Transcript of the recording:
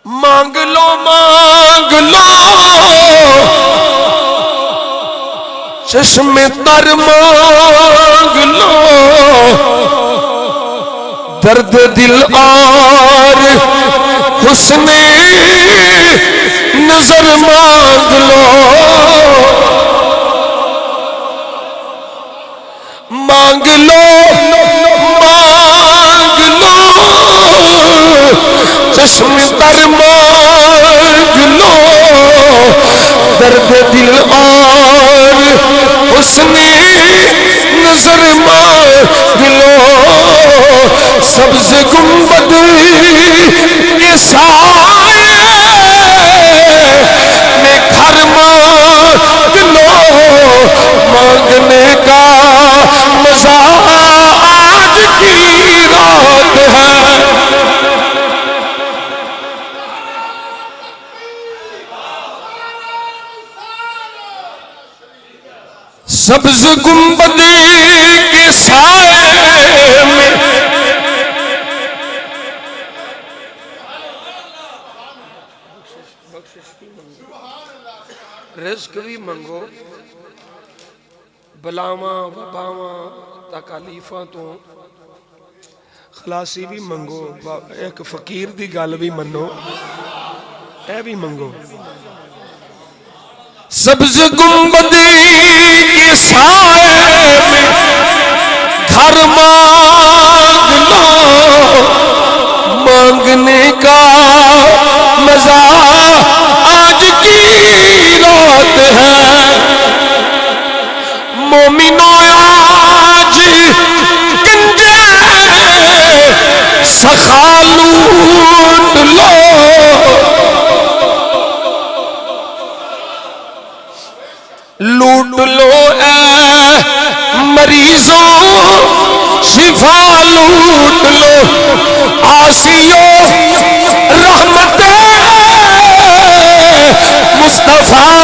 مانگ لو چشم تر مانگ لو درد دل اور حسن نظر مانگ لو مانگ لو چشم تر مانگ لو درد دل اور حسن نظر مانگ لو سبز گنبد کے سائے میں گھر مانگ لو مانگنے کا مزہ آج کی رات ہے سبز گنبد کے سائے میں رزق بھی منگو بلاواں وباواں تکالیفاں تو خلاصی بھی منگو ایک فقیر دی گل بھی منو اے بھی منگو سبز گنبد کے سائے میں گھر مانگ لو مانگنے کا مزہ آج کی رات ہے مومنوں آج گنجے سخا لوٹ لو لوٹ لو اے مریضوں شفا لوٹ لو عاصیوں رحمت مصطفیٰ